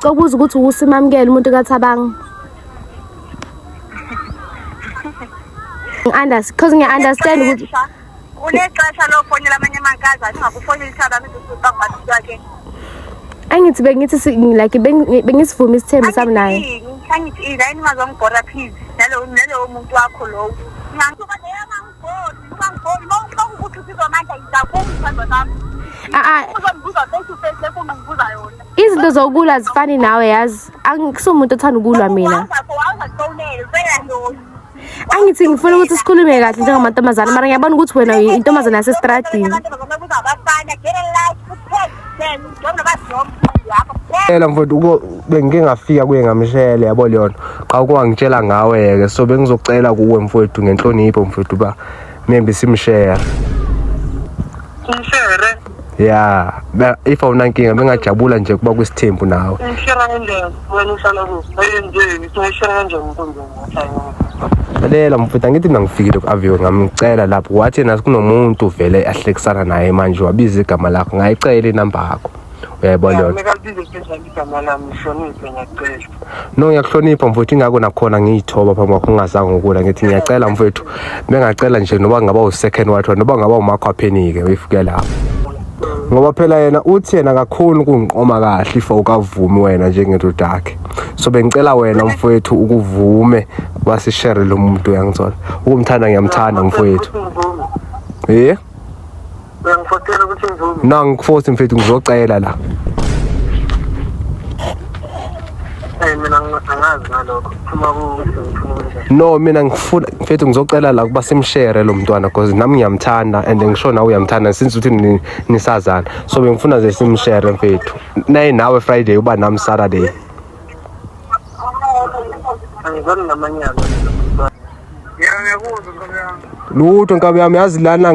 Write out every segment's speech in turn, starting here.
Kokuza ukuthi usimamukela umuntu kaThabang. Because ngiya-understand ukuthi unexesha lofonela amanye amankazi asingakufonela isaba mithusubangibani yakhe. Angithi bengithi like bengisivuma isithembu sami naye. Angithi yini ngazongibhora please nalo umuntu wakho lo. Ngisuka leya mangibhori ukuthi sizomandla izakho nami. Uzombuza face to face lepo ngibuza yona. Izinto zokulwa zifani nawe yazi. Angisumuntu othanda ukulwa mina. Angithi ngifuna ukuthi sikhulume kahle njengamantombazana mara ngiyabona ukuthi wena intombazana yasestradini. Phela mfowethu bengike ngafika kuye ngamshele yabo leyona xa kwangitshela ngawe ke so bengizocela kuwe mfowethu ngenhlonipho mfowethu ba maybe simshare. Simshare? Yeah, if awunankinga bengajabula nje kuba kwisithembu nawe. Simshare kanjani? Wena uhlala kuphi? Ayenzeni? Simshare kanjani mfowethu? Lalela mfowethu angithi mina ngifikile ku-Aviwe ngamcela lapho wathi nathi kunomuntu vele ahlekisana naye manje wabiza igama lakho ngayicela inamba yakho. Uyayibona yona. No ngiyakuhlonipha mfowethu ingako nakhona ngiyithoba phambi kwakho ungazange ukula ngithi ngiyacela mfowethu bengacela nje noba ngaba u-second watho noba ngaba umakho aphenike uyifike lapho. Ngoba phela yena uthi yena kakhulu kungiqoma kahle if awukavumi wena njengendoda yakhe. So bengicela wena mfowethu ukuvume basishare lo muntu uyangithola. Ukumthanda ngiyamthanda mfowethu. Ngifotela ukuthi ngivume. Ngikuforce mfethu ngizocela la. Mina ngingazi ngalokho. No mina ngifuna mfethu ngizocela la kuba simshare lo mntwana because nami ngiyamthanda and ngisho nawe uyamthanda since uthi nisazana. So bengifuna nje simshare mfethu. Nawe Friday uba nami Saturday. Angizona namanyana. Ngiyakuzwa ngiyakuzwa. Lutho nkabi yami yazi lana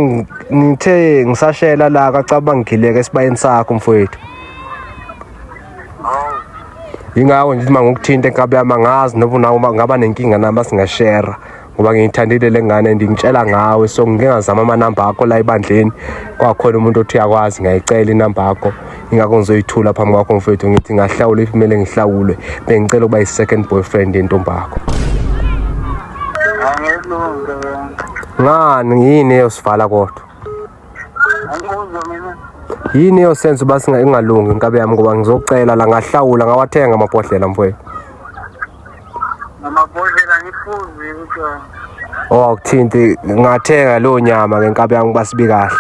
ngithe ngisashela la kacaba ngigileke esibayeni sakho mfowethu. Ingawo nje mangokuthinta nkabi yami angazi noba nawo ngaba nenkinga nami singashare ngoba ngiyithandile lengane ndingitshela ngawe so ngingazama amanamba akho la ebandleni kwakhona umuntu othi yakwazi ngayicela inamba yakho ingakho ngizoyithula phambi kwakho mfowethu ngithi ngahlawula ifimele ngihlawulwe bengicela ukuba i-second boyfriend yentombakho. Ngani yini eyosivala kodwa? Angikuzwa mina. Yini eyosenza uba singalungi inkabi yami ngoba ngizocela la ngahlawula ngawathenga amabhodlela mfowethu. Amabhodlela ngifuzi ukuthi awukuthinti ngathenga lo nyama ngenkabi yami basibi kahle.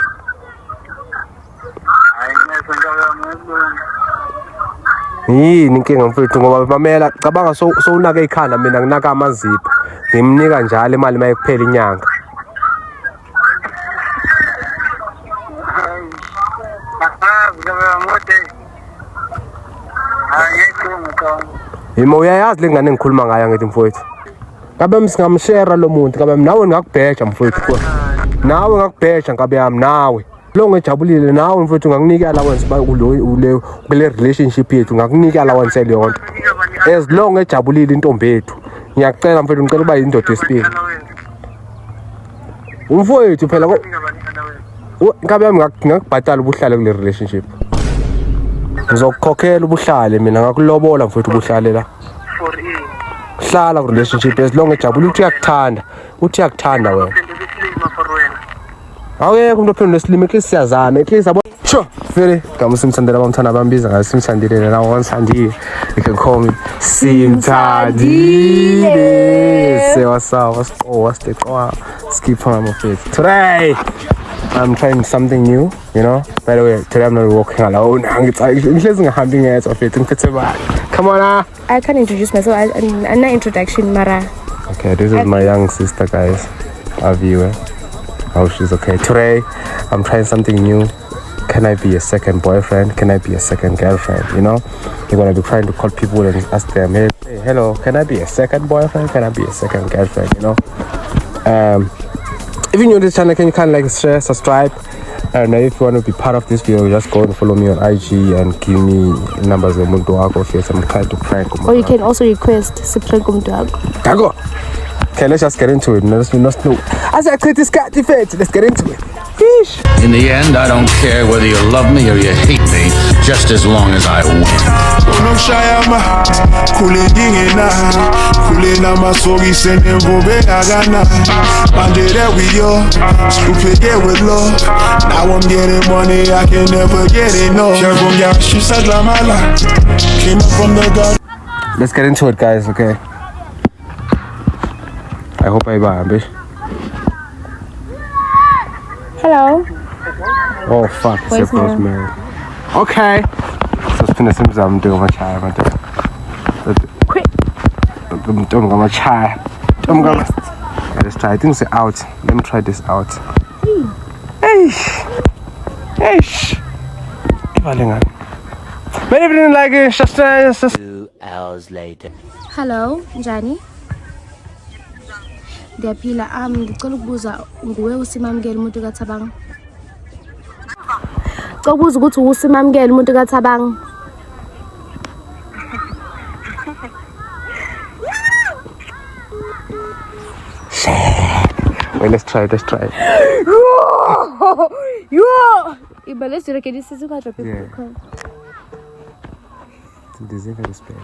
Hayi ngeke ngiyabona. Yini inkinga mfowethu ngoba mamela cabanga sowunaka ikhanda mina nginaka amazipho ngimnika njalo imali mayekuphela inyanga. Yimo uyayazi lengane ngikhuluma ngayo ngithi mfowethu. Kabe singamshare lo muntu kabe nawe ngakubheja mfowethu. Nawe ngakubheja kabe yami nawe. Lo ngejabulile nawe mfowethu ngakunika allowance ba kule relationship yethu ngakunika allowance leyonto. As long ejabulile intombi yethu. Ngiyacela mfowethu ngicela uba indoda yesibili. Umfowethu phela kabe yami ngakubhatala ubuhlale kule relationship. Ngizokukhokhela ubuhlale mina ngakulobola mfowethu ubuhlale la. For you. Hlala ku relationship as long ejabula uthi yakuthanda wena. Awekho umuntu ophendula esilime ke siyazana at yabo. Sure, vele ngama simthandela abamthanda bambiza ngathi simthandile na wonsandile. You can call me Simthandile. Say what's up, what's the skip on my face. Today I'm trying something new, you know. By the way, today I'm not walking alone. I'm hunting at of it. Come on, I can introduce myself. An introduction, Mara. Okay, this is my young sister, guys. Aviwe. Oh, she's okay. Today, I'm trying something new. Can I be a second boyfriend? Can I be a second girlfriend? You know, you're gonna be trying to call people and ask them, hey, hello, can I be a second boyfriend? Can I be a second girlfriend? You know. If you're new to this channel, can you kind of like share, subscribe, and if you want to be part of this video, just go and follow me on IG and give me numbers of Munduago if I'm trying to prank. Or you can also request Prank Munduago. Okay, let's just get into it. Let's get into it. In the end, I don't care whether you love me or you hate me, just as long as I win. Unokushayama kulingingena kulena masogi senemvobekagana manje there we are stupid with love now I'm getting money I can never get enough Shabunga she said la mala came up from the God. Let's get into it, guys. Okay. I hope I buy bitch. Hello. Oh fuck, it's Voicemail. married. Okay. So it's been a simple I'm doing my child. Quick. I'm going my child. Let's try. I think it's out. Let me try this out. Hey. Maybe didn't like it. Just 2 hours later. Hello, Njani. Ndiyaphila ngicela ukubuza nguwe usimamkele umuntu kaThabang. Ngicela ukubuza ukuthi usimamkele umuntu kaThabang. Wait, let's try. Yo! But let's do it again. This is what drop it. Yeah. Deserve respect.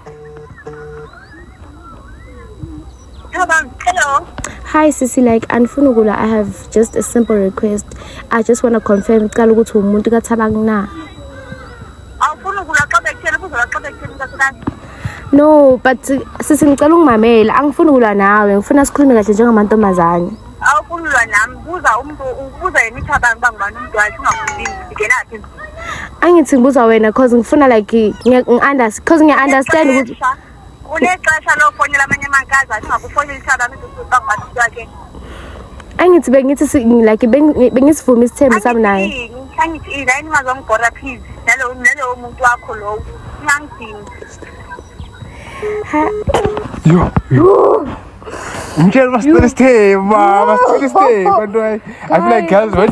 Hello. Hi Sissy, like Anfunugula, I have just a simple request. I just want to confirm ngicela ukuthi umuntu kaThabang na. Awufuna ukulaqabekela kuzoqabekela kaSilani. No, but Sissy ngicela ungimamela. Angifuni ukulwa nawe. Ngifuna sikhulume kahle njengamantombazane. Awufunulwa nami buza umuntu ubuza yena iThabang bangibani umuntu wakhe ungafundini ngenaphi. Angithi ngibuza wena cause ngifuna like ngiya-understand ukuthi Unexesha lofonela amanye amankazana ungakufonela iThabang ukuthi bangibani umuntu wakhe. angithi like bengisivuma isithembu sami naye. Angithi yini ngazongibhora please nalo muntu wakho lo ungangidingi. Yo. Must stay, mama. Stay. But I feel like girls when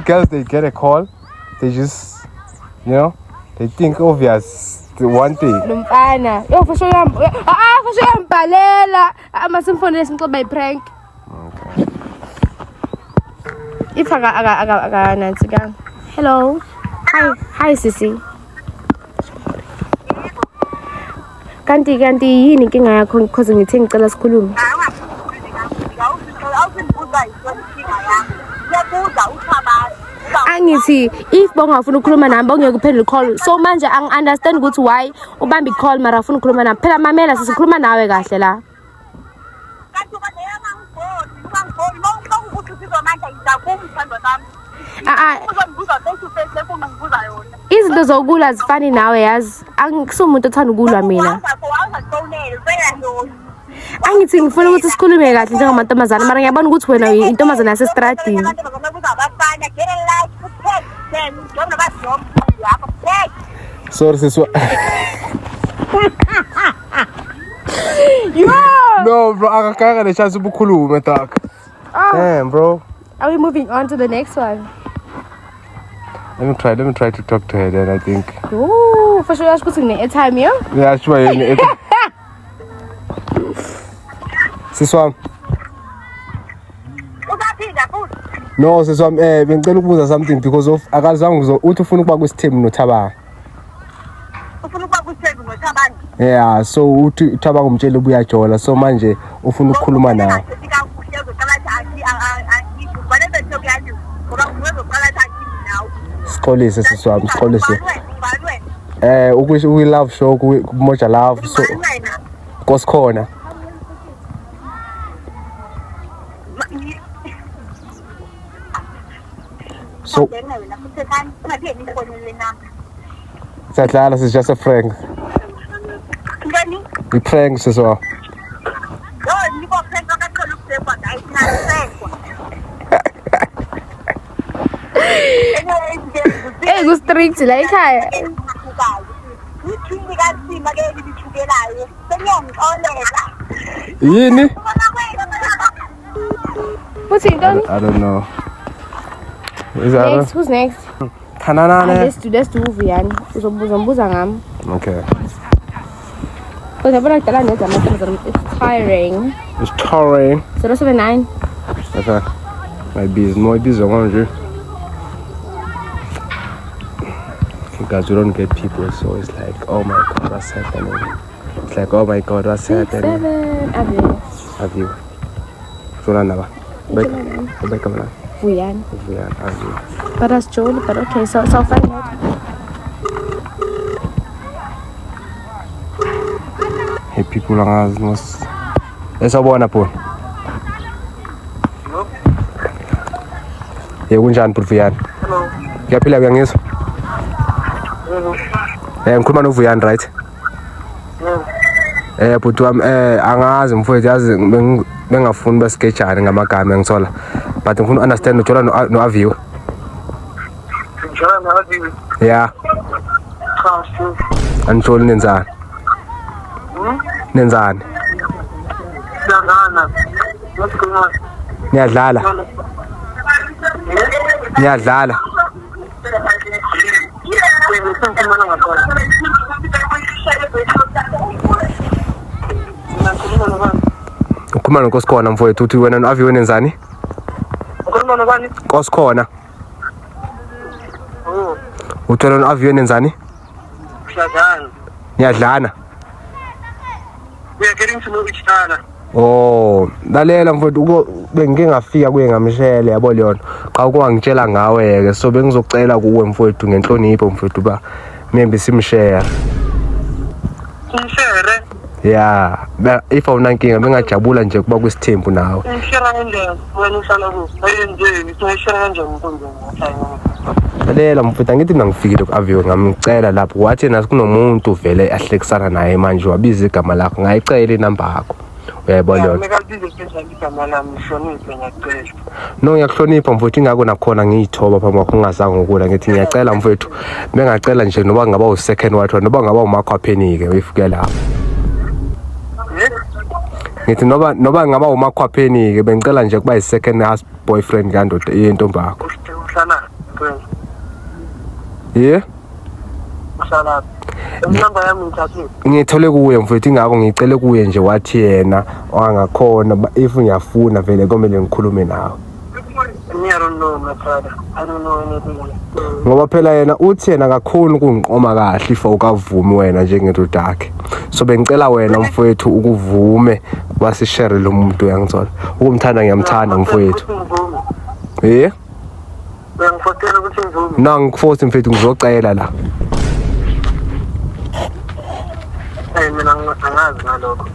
girls they get a call, they just, they think obvious the one thing. Lumfana. Yo for sure yambhalela. Masimfonele simxoba prank. Okay. If I nansi ka. Hello. Hi Sissy. Kanti yini inkinga yakho because ngithe ngicela sikhulume. Angithi if bongafuna ukukhuluma nami bongeke uphendule call so manje understand ukuthi why ubamba icall mara afuna ukukhuluma nami phela mamela sisikhuluma nawe kahle la. Izinto zokulwa zifani nawe yazi angisumuntu othanda ukulwa mina. Angithi ngifuna ukuthi sikhulume kahle njengamantombazane mara ngiyabona ukuthi wena intombazane yasestradini. Sorry sis. Yo! No bro, akakanga le chance ubukhulume talk. Damn bro. Are we moving on to the next one? Let me try to talk to her then I think. Ooh, for sure ukuthi ngine-airtime yo. Yeah, sure. Siswam. No, siswam bengicela ukubuza something because of akazange uthi ufuna ukuba kwisithembu noThabang. Ufuna ukuba kwisithembu noThabang? Yeah, so uthi uThabang umtshele ubuyajola so manje ufuna ukukhuluma nawe. Sikholise siswami, sikholise. Ukuthi we love show kumoja love so kosikhona. So Satlala is just a prank. We prank siswa. Hey, go strict la ekhaya. Yini? What's it done? I don't know. Is Next, who's next? Tanana. Let's do Vivian. Uzombuza ngami. Okay. It's tiring. It's tiring. 079. Okay. My business, more business, because we don't get people, so it's like, oh my god, what's happening? It's like, oh my god, what's happening? 7 Have you? Sola naba. Baik kamera. Vuyan. Have you? But that's Joel, but okay, so I'll find out. Hey people lang mas. Esabona po. Kunjani Vuyan? Hello. Ngiyaphila kuyangizwa? Ngikhuluma noVuyan right? But angazi mfowethu yazi bengafuni besikejane ngamagama engithola. But ngifuna understand uthola no Aviwe. Ngijala no Aviwe. Yeah. Cha. Anjoli nenzani? Nenzani? Siyadlala. Ngikhuluma. Niyadlala. Niyadlala. Ukhuluma nonkosikhona mfowethu uthi wena no-Aviwe nenzani? Ukhuluma nobani? Nkosikhona. Uthi wena no-Aviwe nenzani? Siyadlala. Niyadlana. We are getting to know each other. Oh, lalela mfowethu bengike ngafika kuye ngamshele yabo leyona. Xa kungangitshela ngawe ke so bengizocela kuwe mfowethu ngenhlonipho mfowethu ba maybe simshare. Simshare? Yeah, if awunankinga bengajabula nje kuba kwisithembu nawe. Simshare kanjani? Wena uhlala kuphi? Bayenzeni? Simshare kanjani mfowethu? Lalela mfowethu angithi mina ngifikile ku-Aviwe ngamcela lapho wathi nathi kunomuntu vele ahlekisana naye manje wabiza igama lakho ngayicela inamba yakho. Uyayibona yona. No ngiyakuhlonipha mfowethu ingako nakhona ngiyithoba phambi kwakho ungazange ukula ngithi ngiyacela mfowethu bengacela nje noba ngaba u-second wife noba ngaba umakho aphenike uyifike lapho. Ngithi noba ngaba umakho aphenike bengicela nje kuba i-second boyfriend kandoda yentombi yakho. Yeah? Ngithole kuye mfowethu ingako ngicele kuye nje wathi yena wangakhona if ngiyafuna vele komele ngikhulume nawe. I don't know my father. I don't know anything. Ngoba phela yena uthi yena akakhona ukungiqoma kahle ifa ukavumi wena njengendoda yakhe. So bengicela wena mfowethu ukuvume basishare lo muntu uyangithola. Ukumthanda ngiyamthanda mfowethu. Eh? Ngifotela ukuthi ngivume. Na ngikuforce mfowethu ngizocela la. Mina angazi ngalokho.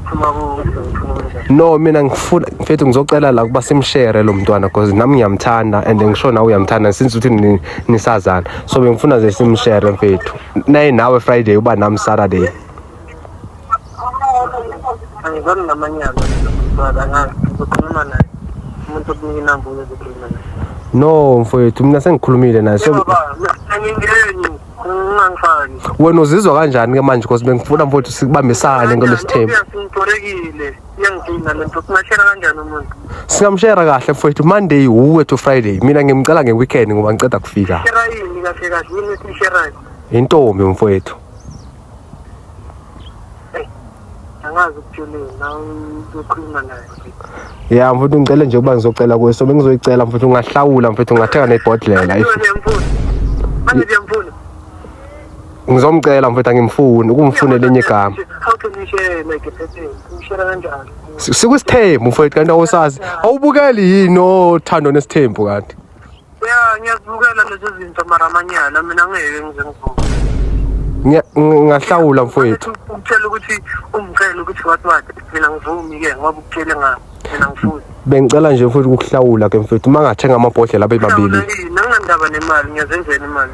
No mina ngifuna mfethu ngizocela la kuba simshare lo mntwana because nami ngiyamthanda and ngisho nawe uyamthanda since uthi nisazana so bengifuna nje simshare mfethu nawe Friday uba nami Saturday. Angizona namanyala baba ngazi ukukhuluma naye umuntu okunginamba ukukhuluma naye. No mfethu mina sengikhulumile naye so angingeni ungangifani. Wena uzizwa kanjani ke manje because bengifuna mfethu sikubambisane ngolesithembu. Ngitorekile iyangidina lento kumashare kanjani umuntu. Singamshare kahle mfethu Monday uwe to Friday mina ngimcela ngeweekend ngoba ngiceda kufika. Share yini kahle kahle yini sishare? Intombi mfethu. Angazi ukuthini na ukukhuluma naye. Yeah mfethu ngicela nje kuba ngizocela kuwe so bengizoyicela mfethu ungahlawula mfethu ungathenga nebhodlela if ngizomcela mfethu angimfuni ukumfunela enye igama. How can you share like a person? Share kanjani? Sikusithembu mfethu kanti awusazi awubukeli yini othando nesithembu kanti. Yeah ngiyazibukela lezo zinto mara amanyala mina ngeke ngize ngivuke. Ngahlawula mfowethu. Ukutshela ukuthi umcela ukuthi wathi mina ngivumi ke ngoba ukutshele mina ngifuni. Bengicela nje mfowethu ukuhlawula ke mfowethu mangathenga amabhodlela abe mabili. Nangandaba nemali ngiyazenzela imali.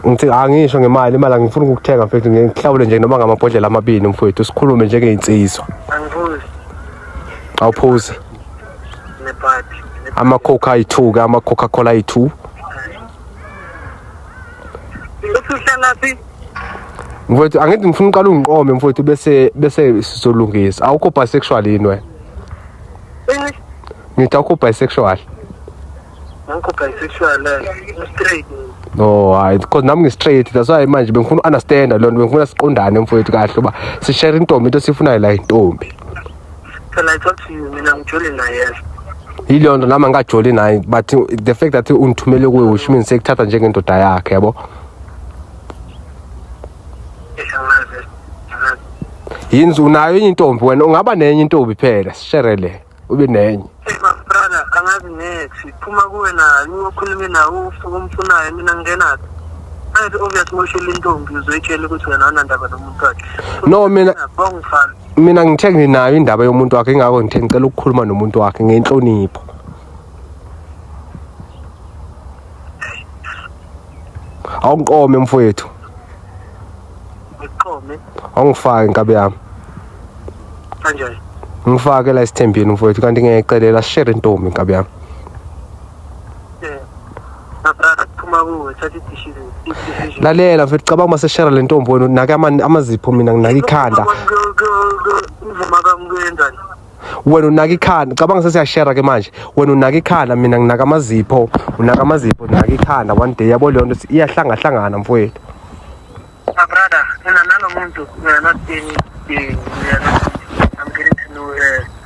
Ngithi angisho imali angifuni ukuthenga mfowethu ngihlawule nje noma ngamabhodlela amabili mfowethu sikhulume njengeinsizwa. Angiphuzi. Awuphuzi. Nepati. Ama Coca i2 ke ama Coca-Cola i2. Usuhlalaphi? Mfowethu angithi ngifuna uqala ungiqome mfowethu bese sizolungisa. Awukho bisexual yini wena? Ngithi awukho bisexual. Angikho bisexual, straight. No, hayi because nami ngi-straight that's why manje bengifuna understand lo nto bengifuna siqondane mfowethu kahle uba sishare intombi into sifunayo la intombi. Phela I talk to you mina ngijole naye. Yilo nto nami angajoli naye but the fact that ungithumele kuwe which means sekuthatha njengendoda yakhe yabo. yini unayo enye intombi wena ungaba nenye intombi phela sisherele ube nenye brother angazi nethi phuma kuwe nayo uyokhuluma nawo umfunayo mina ngena ayi obviously moshela intombi uzoyitshela ukuthi wena awunandaba nomuntu wakhe no bongifana mina ngithe nginayo indaba yomuntu wakhe ingakho ngithe ngicela ukukhuluma nomuntu wakhe ngenhlonipho awungiqome mfowethu ngiqome awungifake inkabi yami kanjani ngifake la isithembini mfowethu kanti ngiyacelela share intombi inkabi yami brother phuma kuwe thatha decision lalela mfethu cabanga mase share le ntombi wena nake amazipho mina nginaka ikhanda uvuma kwami kuyenzani wena unaka ikhanda cabanga sesiyashare ke manje wena unaka ikhanda mina nginaka amazipho unaka amazipho naka ikhanda one day yabo leyo nto iyahlangahlangana mfowethu brother nalomuntu we are not doing I'm getting to know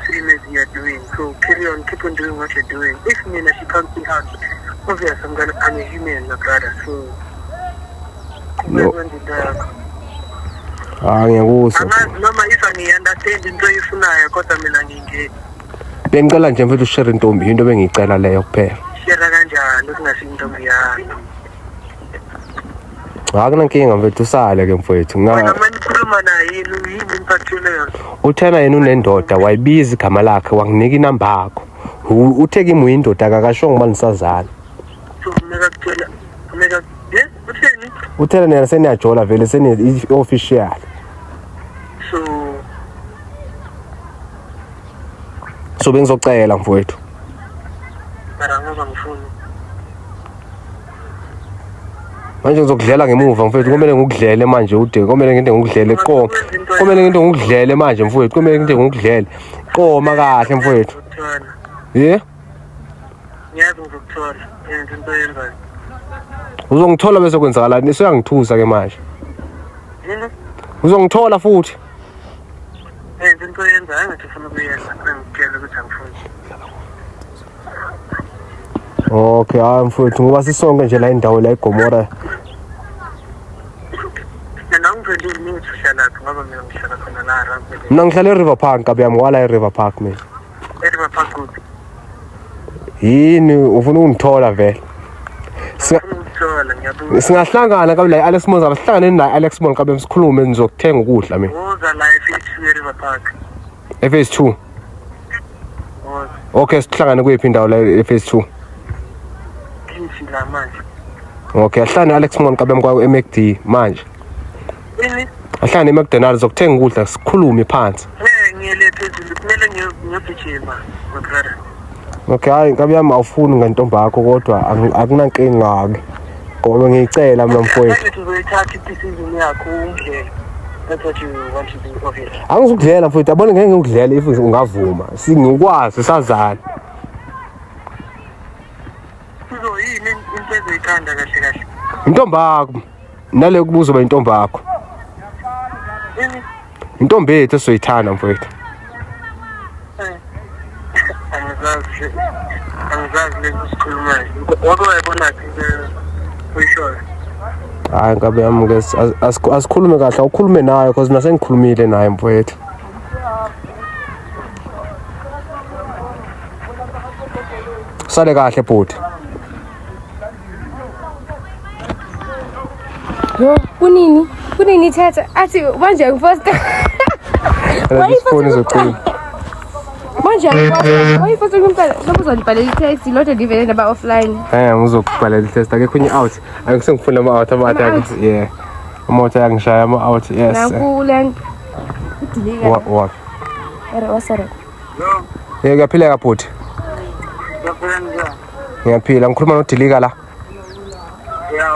things you are doing so carry on keep on doing what you're doing if mina she comes in out obviously I'm a human my brother so ngiyakuzwa noma if angiunderstand into oyifunayo kodwa mina ngingeni bengicela nje mfethu ushare intombi into bengicela leyo kuphela share kanjani ukungasi intombi yakho akunankinga mfethu usale ke mfowethu wena manikhuluma naye yini imphathele yona uthena yena unendoda wayibiza igama lakhe wanginika inamba yakho uthe kimi uyindoda akakasho ngoba nisazana so mega utheni uthena nina seniyajola vele seni official so bengizocela mfowethu mara ngizongifuna manje ngizokudlela ngemuva mfowethu kumele ngikudlele manje ude kumele nginte ngikudlele qoma kumele nginte ngikudlele manje mfowethu kumele nginte ngikudlele qoma kahle mfowethu ngiyazi ngizokuthola into yenzayo uzongithola bese kwenzakalani siyangithusa ke manje uzongithola futhi into yenzayo ngathi ufuna ukuyenza ngitshela ukuthi angifuni okay hayi mfowethu ngoba sisonke nje la indawo la eGomora mina ngihlala eRiver Park kabi yami wala eRiver Park mina eRiver Park good yini ufuna ungithola vele singahlangana kabi la Alex Monza sihlangane naye Alex Monza kabe sikhulume nizokuthenga ukudla mina uza la eRiver Park phase 2 okay sihlangane kuyiphi indawo la phase 2 la manje okay ahlane Alex Monza kabe mkwa eMcD manje ahlane eMcDonald's zokuthenga ukudla sikhulume phansi ngiyelethe ezulu kumele ngiyogijima brother okay hayi kabi yami awufuni ngentombi yakho kodwa akunankinga ke ngoba ngiyicela mina mfowethu uzoyithatha idecision yakho ungidlela that's what you want to do okay angizukudlela mfowethu yabona ngeke ngikudlela if ungavuma singikwazi sazana yini into ezoyikhanda kahle kahle intombi yakho nale kubuza ba intombi yakho intombi yethu esoyithanda mfowethu angizazi lesikhulumayo wakwayibona uyisho hayi ngabe yami ke asikhulume kahle ukhulume naye because mina sengikhulumile naye mfowethu sale kahle bhuti yo kunini thetha athi manje ngifosta wayifoni zokucela manje wayifota kumpela lokuzolibhalela i-text lotho livele naba offline ngizokubhalela i-test ake khunye out angisengifuna ama-out amade akithi yeah imoto yangishaya ama-out yes nakulen udilika what wasara kuyaphileka bhuti ngiyaphila ngikhuluma nodilika la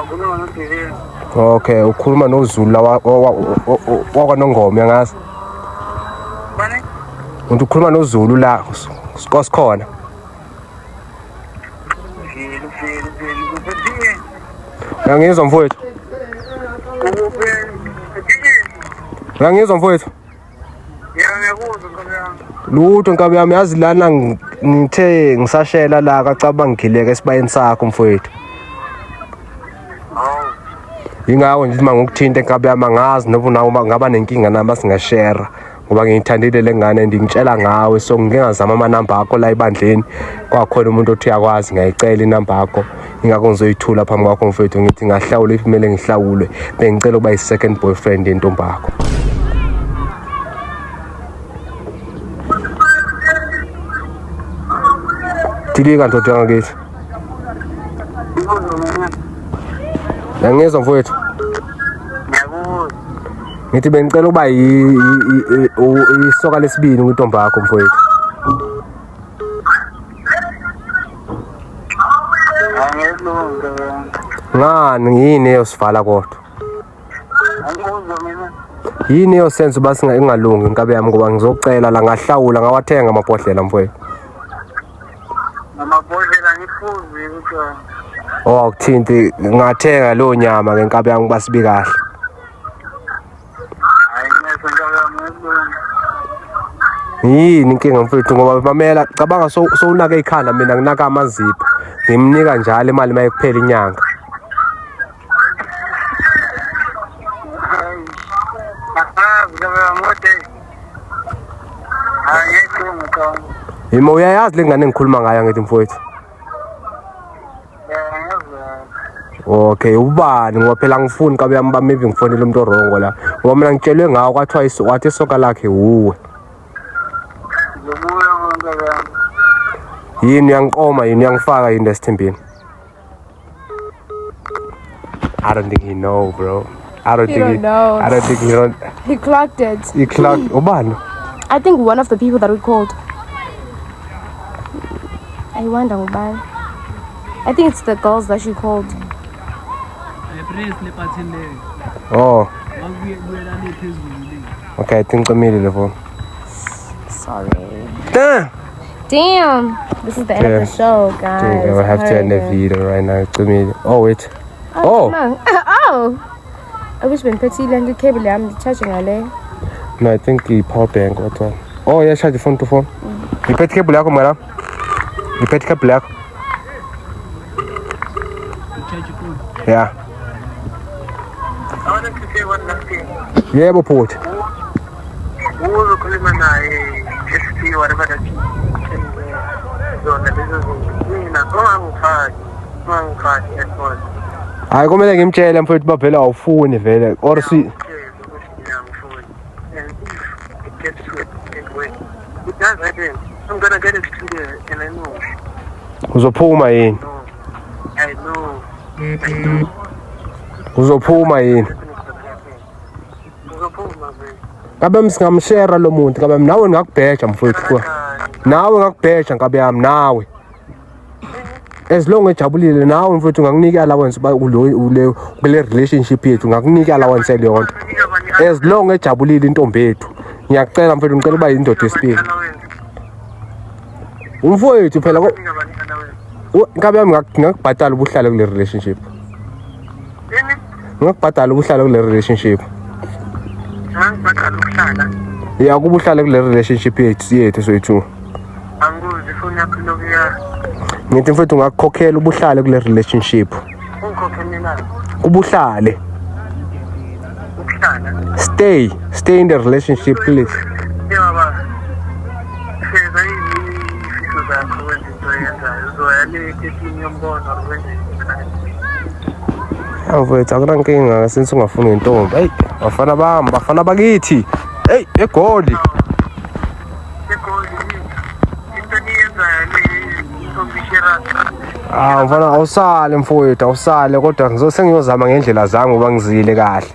ukhuluma nodilika okay ukhuluma noZulu la wakwaNongoma yangazi bani ukhuluma noZulu la sikhona ngiyangizwa mfowethu ngiyangizwa mfowethu ngiyakuzwa ngiyakuzwa lutho nkabi yami yazi lana ngithe ngisashela la kacaba ngigileke esibayeni sakho mfowethu ingakho nje uma ngokuthinta enkabi yami angazi noba nawo ngaba nenkinga nami singashare ngoba ngiyithandile lengane ndingitshela ngawe so ngingazama amanamba akho la ebandleni kwakhona umuntu othi uyakwazi ngiyayicela inamba yakho ingakho ngizoyithula phambi kwakho mfethu ngithi ngahlawula if kumele ngihlawule bengicela ukuba i-second boyfriend yentombi yakho. Dilika ndoda yangakithi. Yangizwa mfowethu. Ngithi bengicela ukuba isoka lesibini kwintombi yakho mfowethu. Ngani yini eyosivala kodwa? Yini eyosenza uba singalungi inkabe yami ngoba ngizocela la ngahlawula ngawathenga amabhodlela mfowethu. Amabhodlela ngifuzi ukuthi Oh akuthinti ngathenga lo nyama ngenkabe yangu basibi kahle. Yini inkinga mfethu ngoba mamela cabanga sowunaka ikhanda mina nginaka amazipho ngimnika njalo imali mayekuphela inyanga. Yimo uyayazi lengane ngikhuluma ngayo ngithi mfowethu. Okay ubani ngoba phela ngifuni kabe yami maybe ngifonele umuntu orongo la ngoba mina ngitshelwe ngawo kwathiwa wathi isoka lakhe uwe. Yini yangiqoma yini yangifaka yini lesithembeni? I don't think he know bro. I don't think he don't. He clocked it. He clocked ubani? I think one of the people that we called. I wonder why. I think it's the girls that she called. Oh. Okay, I think I'm the phone. Sorry. Damn. This is the end of the show, guys. I have to end the video right now. Oh wait. Oh. No. Oh. I wish when Petty landed cable, I'm charging Ale. No, I think the power bank. What one? Oh yeah, charge the phone to phone. You pet cable yako mara. You pet cable yako. Yeah. I wanted to say one last thing. Yeah, but put. Whatever that Hayi kumele ngimtshele mfowethu baphela awufuni vele or si I'm gonna get it to the and I know. uzophuma yini? I know. Uzophuma yini? Kabe msingamshare lo muntu kabe nawe ngakubheja mfowethu kwa. Nawe ngakubheja kabe yami nawe. As long ejabulile nawe mfowethu ngakunika allowance ba kule relationship yethu ngakunika allowance leyonto. As long ejabulile intombi yethu. Ngiyacela mfowethu ngicela uba indoda yesibili. Umfowethu phela kabe yami ngakubhatala ubuhlala kule relationship. Ngakubhatala ubuhlala kule relationship. Yeah, kuba uhlale kule relationship yethu soyithu. Anguzi funa yakho Ngithi mfethu ngakukhokhela ubuhlale kule relationship. ungikhokhelana. Kuba uhlale. Ukuhlala. Stay in the relationship please. Yaba. Seza izifiso zakho wezinto eyenzayo. Uzoyaleke inyombono ukwenza. Mfethu akurankinga since ungafuni intombi. Hey, bafana bakithi. Hey, egoli. Mfana awusale mfowethu awusale kodwa ngizosengiyozama ngendlela zami ngoba ngizile kahle.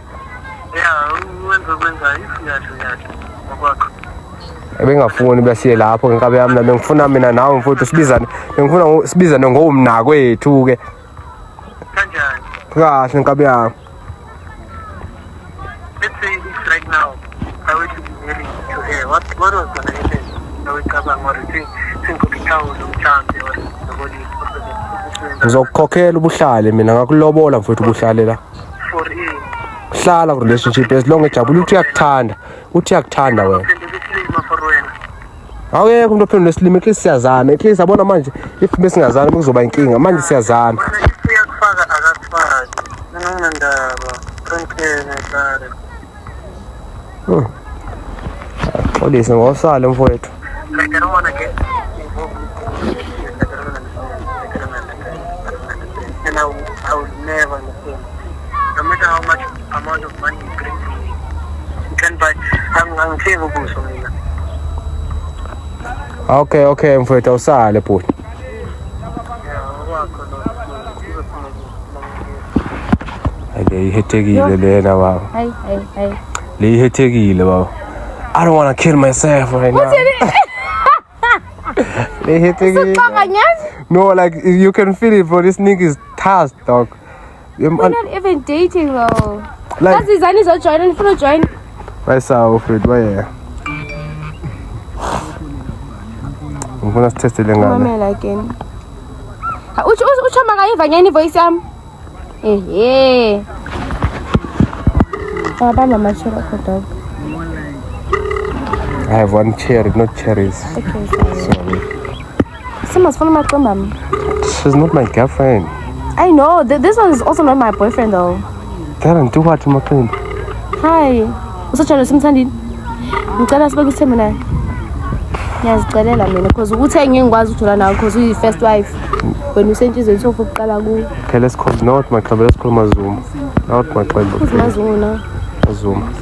Ebengafuni besiye lapho ngenkabe yami nami ngifuna mina nawe mfowethu sibizane ngomna kwethu ke. Kanjani? Kahle nkabe yami. Let's say this right now. I wish to be married to her. What was gonna happen? I will come and worry. Think of the town, the chance, or the body. Ngizokukhokhela ubuhlale mina ngakulobola mfowethu ubuhlale la. For him. Hlala ku relationship as long ejabula uthi uyakuthanda wena. Awekho umuntu ophendula isilimi ke siyazana ke siyabona manje if besingazana kuzoba inkinga manje siyazana. Siyakufaka akafaki. Nginandaba. Konke nesare. Polisi ngosale mfowethu. I don't want to get and I will never understand. No matter how much amount of money you bring to me, you can buy. I'm favorable for me. Okay mfowethu awusale bhuti. Leyihethekile lena baba. Hey. Leyihethekile baba. I don't want to kill myself right now. No, like you can feel it, bro. This nigga is tasked, dog. We're not even dating though. Like, that's Zani so join and follow join. Why so Fred? Why? I'm gonna test it again. Like in. Ucha magayiva ngani voice yami. Eh. Baba mama chira ko dog. I have one cherry, not cherries. Okay, sorry. Someone's following my mom. She's not my girlfriend. I know. This one is also not my boyfriend though. Darren, do what, my friend? Hi. Usachalo simthandini. Ngicela sibe kusemina. Ngiyazicelela mina because uthe ngingikwazi ukuthola nawe because uyi first wife. When you sent you so kuqala ku. Okay, let's call not my club, let's call Mazuma. Not my club. Who's Mazuma? Mazuma.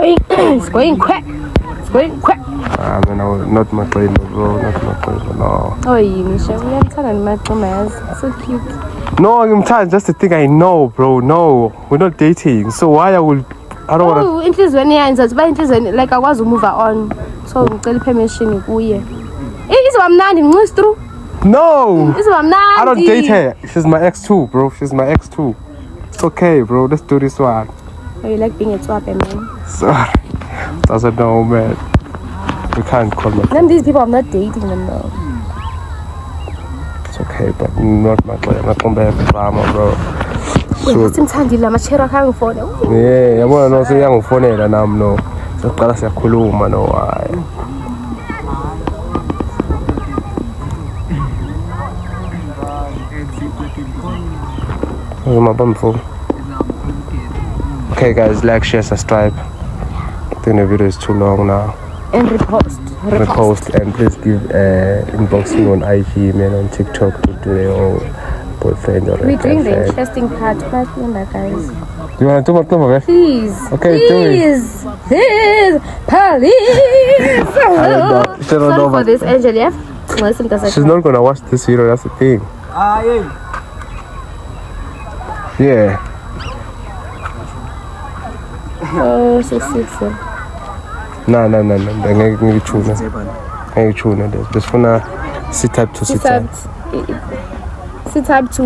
It's going quick. I mean, not my club, bro. Not my club, no. Oh, Misha, we are telling my dumbass. So cute. No, I'm tired. Just the thing I know, bro. No, we're not dating. So why I don't want to. Oh, interest when you're in such bad interest, like I was to move on. So I'm telling permission. Oh, yeah. It's what I'm not in true. No. It's what I'm not. I don't date her. She's my ex too, bro. She's my ex too. It's okay, bro. Let's do this one. Oh, you like being a twap, man? Sorry. Doesn't know, man. We can't call my. None of these people, I'm not dating them though. It's okay, but not my club. I'm not going back to drama, bro. What's in Tandila? My chair having phone. Yeah, I want to know so young phone and I'm no. So class ya kuluma no why. My bum full. Okay guys, like, share, subscribe. I think the video is too long now. And repost. And please give inbox me on IG, man, on TikTok to do their own boyfriend or we're doing the interesting part. But remember, guys. You want to do my plumber, Please. Okay, please. Please. Police. Sorry for this, Angel. She's not gonna watch this video, that's the thing. Yeah. Oh, so sexy. No. Ngeke tuna this. Just for now, C-type to C-type. C-type to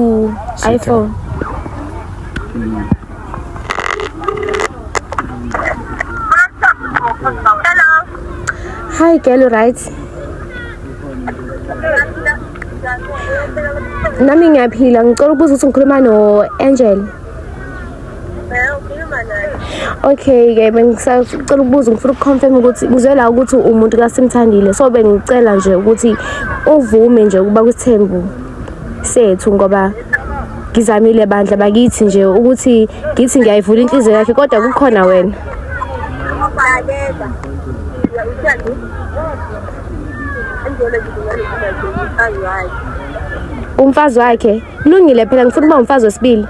iPhone. Hello. Hi, girl, right? Nami ngiyaphila ngicela ukubuza ukuthi ngikhuluma no Angel. Okay ke bengisacela ukubuza ngifuna ukuconfirm ukuthi ngizwela ukuthi umuntu kaSimthandile so bengicela nje ukuthi uvume nje ukuba kwisithembu sethu ngoba ngizamile bandla bakithi nje ukuthi ngithi ngiyayivula inhliziyo yakhe kodwa kukhona wena. Umfazi wakhe kulungile phela ngifuna ukuba umfazi wesibili.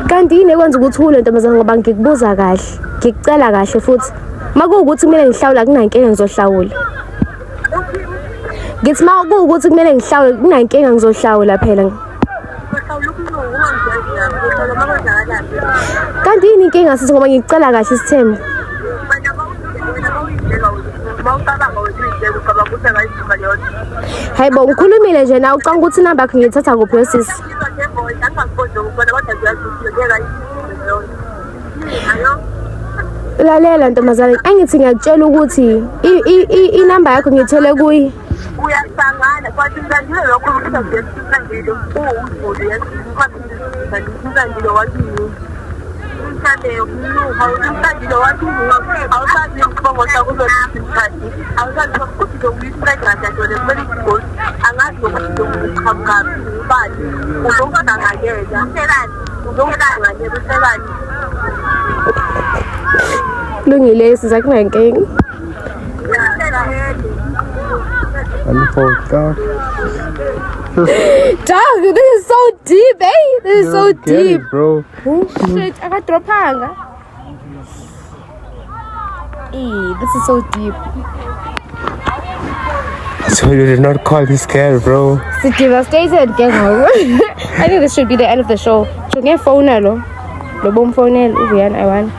Kanti yini ekwenza ukuthi ule ntombazana ngoba ngikubuza kahle ngikucela kahle futhi makuwukuthi kumele ngihlawula kunankinga ngizohlawula. Ngithi makuwukuthi kumele ngihlawule kunankinga ngizohlawula phela. Kanti yini inkinga sithi ngoba ngikucela kahle isithembu. Hayi bo ngikhulumile nje na ucanga ukuthi inamba yakho ngiyithatha kuphi yosisi. Lalela ntombazana angithi ngiyakutshela ukuthi inamba yakho ngiyithole kuyi. Uyasangana kwathi ngandile lokho ukuthi ngesifundile uwudlule yasifundile wathi mhlawumbe umluha umhlandile wathi awusazi ukubonga sakuzothatha isikhathi awusazi ukuthi lokuyi-pregnant yantole kumele isigoli angazi nokuthi lokuqhamukaphi ubani uzongihlanganyela uzongihlanganyela usekani Lungile siza kunenkinga. Dog, this is so deep, eh? This is so deep, bro. Oh shit, I got dropanga. This is so deep. So you did not call me scared, bro. It's devastated, gang. I think this should be the end of the show. Should get phone hello. The bomb phone hello. I want.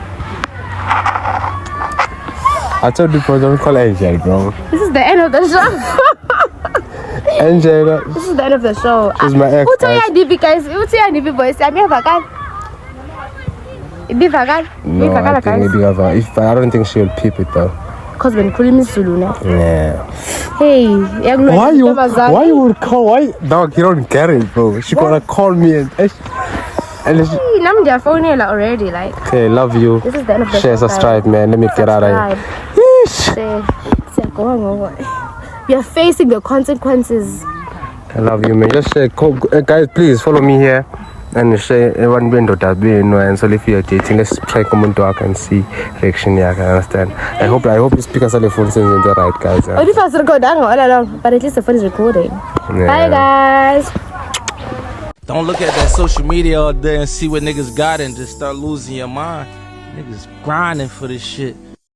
I told you don't call Angel, bro. This is the end of the show. Angel. This is the end of the show. She's my ex. What's your DV guys? What's your DV boys? I'm here, Vagan. Be Vagan. No, I think maybe if I don't think she'll peep it though. Cause when calling me Zulu now. Yeah. Hey, Why you would call? Why? Dog, you don't get it, bro. She gonna call me and she, I'm their phone already. Like. okay, love you. This is the end of the share, show. subscribe, man. Let me get out of here. We are facing the consequences. I love you, man. Just share, guys. Please follow me here and share one window that be and so if you're dating, let's try come talk and see reaction. Yeah, I can understand. I hope the speakers are the phones in the right, guys. Yeah. What if I record all along? But at least the phone is recording. Yeah. Bye, guys. Don't look at that social media all day and see what niggas got and just start losing your mind. Niggas grinding for this shit.